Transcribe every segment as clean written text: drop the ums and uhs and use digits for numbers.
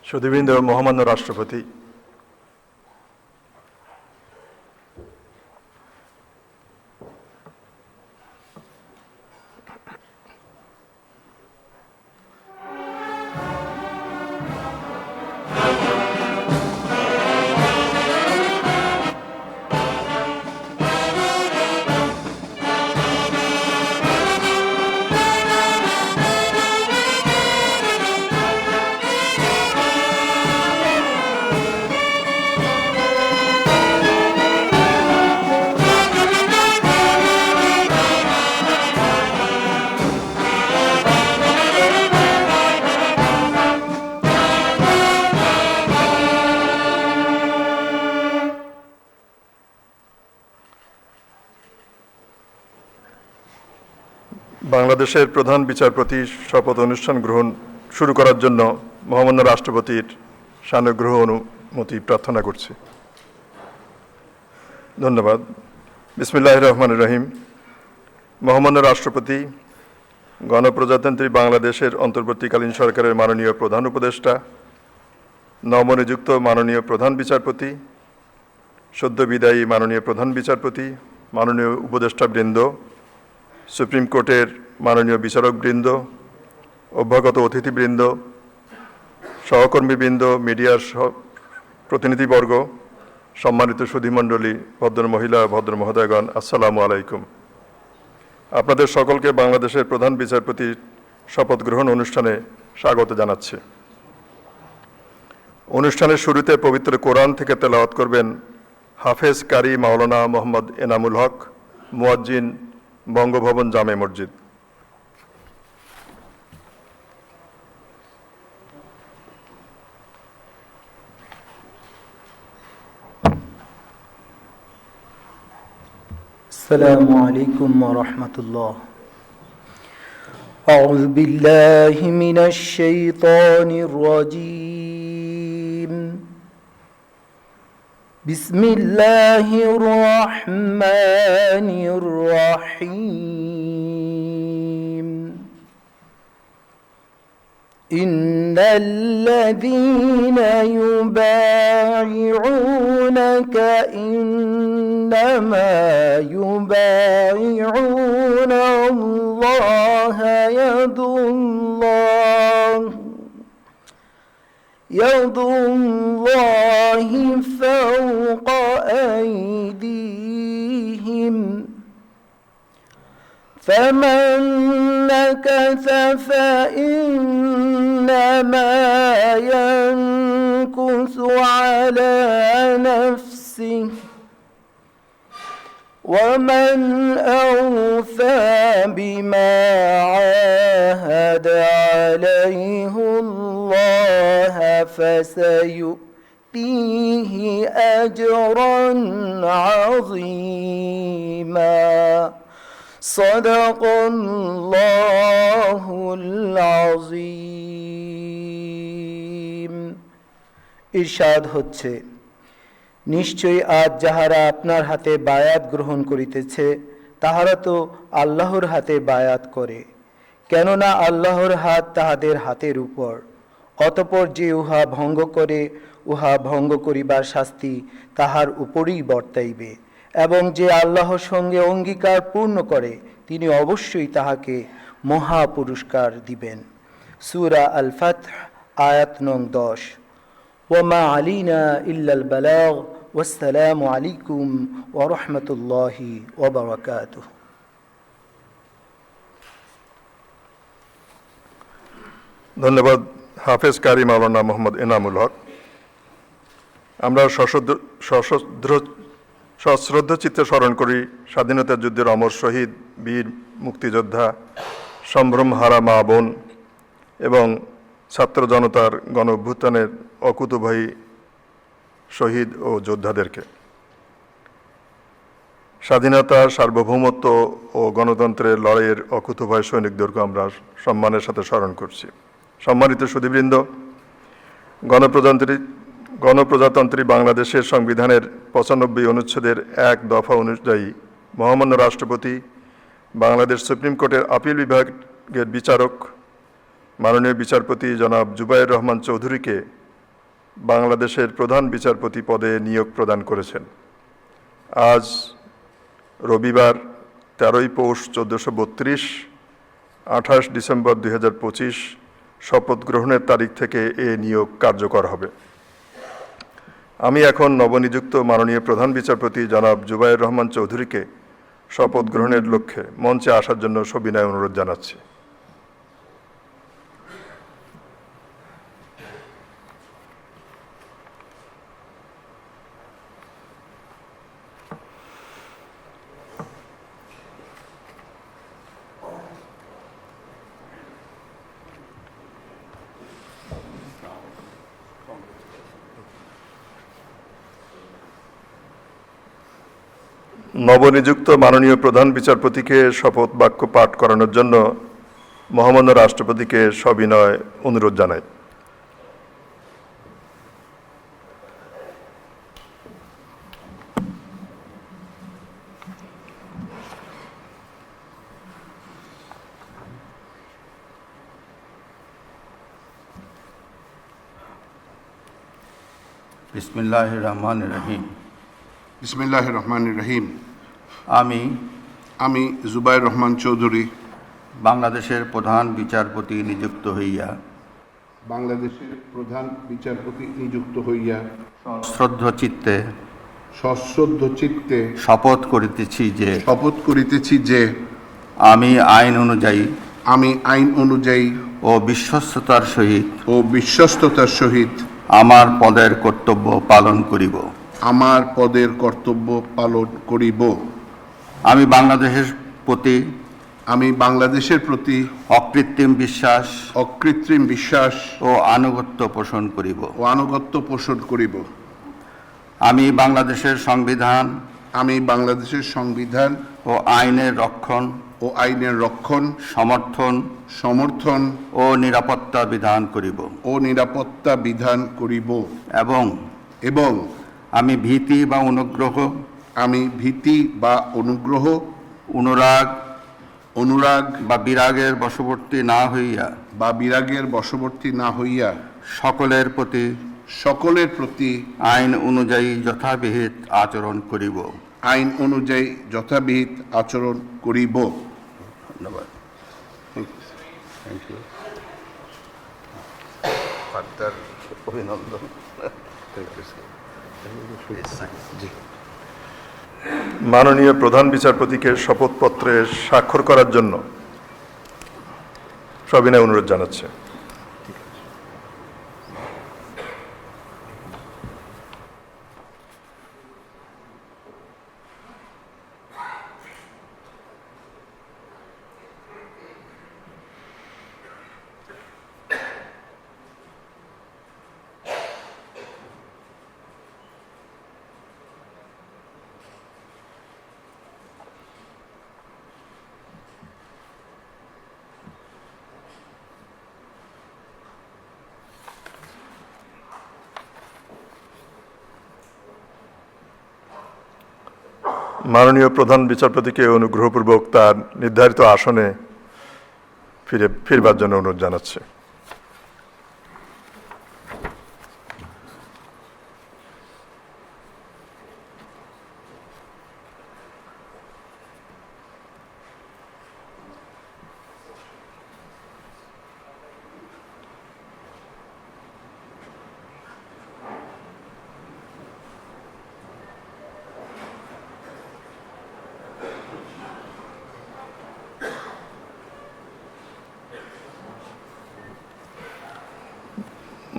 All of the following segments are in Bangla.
সুধীবৃন্দ, মহামান্য রাষ্ট্রপতি, বাংলাদেশের প্রধান বিচারপতি শপথ অনুষ্ঠান গ্রহণ শুরু করার জন্য মহামান্য রাষ্ট্রপতির সানুগ্রহ অনুমতি প্রার্থনা করছি। ধন্যবাদ। বিসমিল্লাহির রহমানির রহিম। মহামান্য রাষ্ট্রপতি, গণপ্রজাতন্ত্রী বাংলাদেশের অন্তর্বর্তীকালীন সরকারের মাননীয় প্রধান উপদেষ্টা, নবনিযুক্ত মাননীয় প্রধান বিচারপতি, সদ্য বিদায়ী মাননীয় প্রধান বিচারপতি, মাননীয় উপদেষ্টাবৃন্দ, সুপ্রিম কোর্টের মাননীয় বিচারকবৃন্দ, অভ্যাগত অতিথিবৃন্দ, সহকর্মীবৃন্দ, মিডিয়ার প্রতিনিধিবর্গ, সম্মানিত সুধীমণ্ডলী, ভদ্রমহিলা, ভদ্রমহোদয়গণ, আসসালামু আলাইকুম। আপনাদের সকলকে বাংলাদেশের প্রধান বিচারপতির শপথ গ্রহণ অনুষ্ঠানে স্বাগত জানাচ্ছি। অনুষ্ঠানের শুরুতে পবিত্র কোরআন থেকে তেলাওয়াত করবেন হাফেজ কারি মাওলানা মোহাম্মদ এনামুল হক, মুয়াজ্জিন, বঙ্গভবন জামে মসজিদ। السلام عليكم ورحمة الله. أعوذ بالله من الشيطان الرجيم. بسم الله الرحمن الرحيم. إن الذين يبايعونك إنما يبايعون الله يد الله فوق أيديهم فمن نكث فإنما ينكث على نفسه ومن أوفى بما عاهد عليه الله فسيؤتيه أجرا عظيما. صدق الله العظيم. ইরশাদ হচ্ছে, নিশ্চয়ই আজ যাহারা আপনার হাতে বায়াত গ্রহণ করিতেছে তাহারা তো আল্লাহর হাতে বায়াত করে, কেননা আল্লাহর হাত তাহাদের হাতের উপর। অতঃপর যে উহা ভঙ্গ করে, উহা ভঙ্গ করিবার শাস্তি তাহার উপরই বর্তাইবে, এবং যে আল্লাহর সঙ্গে অঙ্গীকার পূর্ণ করে তিনি অবশ্যই তাহাকে মহা পুরস্কার দিবেন। সূরা আল ফাতহ, আয়াত নং 10। ওয়ামা আলাইনা ইল্লাল বালাগ। ওয়াসসালামু আলাইকুম ওয়া রাহমাতুল্লাহি ওয়া বারাকাতুহু। ধন্যবাদ হাফেজ কারি মাওলানা মোহাম্মদ এনামুল হক। আমরা সশ্রদ্ধ চিত্তে স্মরণ করি স্বাধীনতা যুদ্ধের অমর শহীদ, বীর মুক্তিযোদ্ধা, সম্ভ্রমহারা মা বোন এবং ছাত্র জনতার গণ অভ্যুত্থানের অকুতোভয়ী শহীদ ও যোদ্ধাদেরকে। স্বাধীনতা, সার্বভৌমত্ব ও গণতন্ত্রের লড়াইয়ের অকুতোভয় সৈনিকদেরকে আমরা সম্মানের সাথে স্মরণ করছি। সম্মানিত সুধীবৃন্দ, গণপ্রজাতন্ত্রী বাংলাদেশের সংবিধানের 95 অনুচ্ছেদের 1 দফা অনুযায়ী মহামান্য রাষ্ট্রপতি বাংলাদেশ সুপ্রিম কোর্টের আপিল বিভাগের বিচারক মাননীয় বিচারপতি জনাব জুবায়ের রহমান চৌধুরীকে বাংলাদেশের প্রধান বিচারপতি পদে নিয়োগ প্রদান করেছেন। আজ রবিবার 13ই পৌষ 1432, 28 ডিসেম্বর 2025 শপথ গ্রহণের তারিখ থেকে এ নিয়োগ কার্যকর হবে। আমি এখন নবনিযুক্ত মাননীয় প্রধান বিচারপতি জনাব জুবায়ের রহমান চৌধুরীকে শপথ গ্রহণের লক্ষ্যে মঞ্চে আসার জন্য সবিনয় অনুরোধ জানাচ্ছি। নবনিযুক্ত মাননীয় প্রধান বিচারপতিকে শপথ বাক্য পাঠ করানোর জন্য মহামান্য রাষ্ট্রপতিকে সবিনয় অনুরোধ জানাই। বিসমিল্লাহির রহমানির রহিম। বিসমিল্লাহির রহমানির রহিম। আমি জুবায়ের রহমান চৌধুরী বাংলাদেশের প্রধান বিচারপতি নিযুক্ত হইয়া বাংলাদেশের প্রধান বিচারপতি নিযুক্ত হইয়া শ্রদ্ধ চিত্তে সশ্রদ্ধ চিত্তে শপথ করিতেছি যে আমি আইন অনুযায়ী ও বিশ্বস্ততার সহিত আমার পদের কর্তব্য পালন করিব। আমি বাংলাদেশের প্রতি অকৃত্রিম বিশ্বাস ও আনুগত্য পোষণ করিব। আমি বাংলাদেশের সংবিধান ও আইনের রক্ষণ সমর্থন ও নিরাপত্তা বিধান করিব এবং আমি ভীতি বা অনুরাগ বা বিরাগের বশবর্তী না হইয়া সকলের প্রতি আইন অনুযায়ী যথাবিহিত আচরণ করিব। ধন্যবাদ। অভিনন্দন। মাননীয় প্রধান বিচারপতিকে শপথপত্রে স্বাক্ষর করার জন্য সবিনয় অনুরোধ জানাচ্ছে। মাননীয় প্রধান বিচারপতিকে অনুগ্রহপূর্বক তার নির্ধারিত আসনে ফিরবার জন্য অনুরোধ জানাচ্ছে।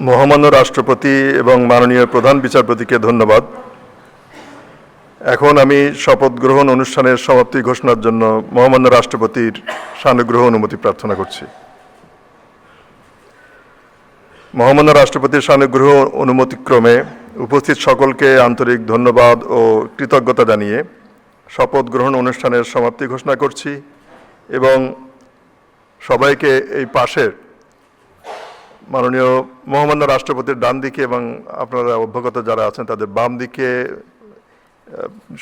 মহামান্য রাষ্ট্রপতি এবং মাননীয় প্রধান বিচারপতিকে ধন্যবাদ। এখন আমি শপথ গ্রহণ অনুষ্ঠানের সমাপ্তি ঘোষণার জন্য মহামান্য রাষ্ট্রপতির সানুগ্রহ অনুমতি প্রার্থনা করছি। মহামান্য রাষ্ট্রপতির সানুগ্রহ অনুমতিক্রমে উপস্থিত সকলকে আন্তরিক ধন্যবাদ ও কৃতজ্ঞতা জানিয়ে শপথ গ্রহণ অনুষ্ঠানের সমাপ্তি ঘোষণা করছি এবং সবাইকে এই পাশের মাননীয় মহামান্য রাষ্ট্রপতির ডান দিকে এবং আপনারা অভ্যাগত যারা আছেন তাদের বাম দিকে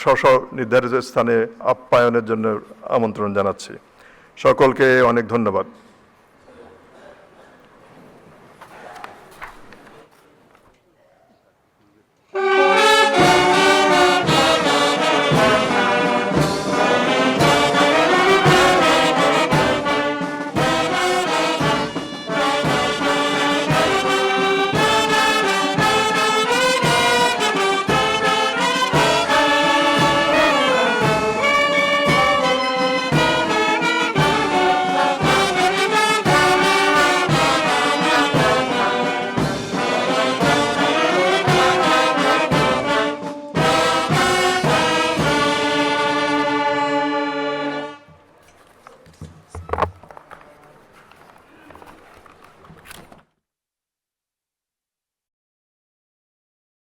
স্ব নির্ধারিত স্থানে আপ্যায়নের জন্য আমন্ত্রণ জানাচ্ছি। সকলকে অনেক ধন্যবাদ।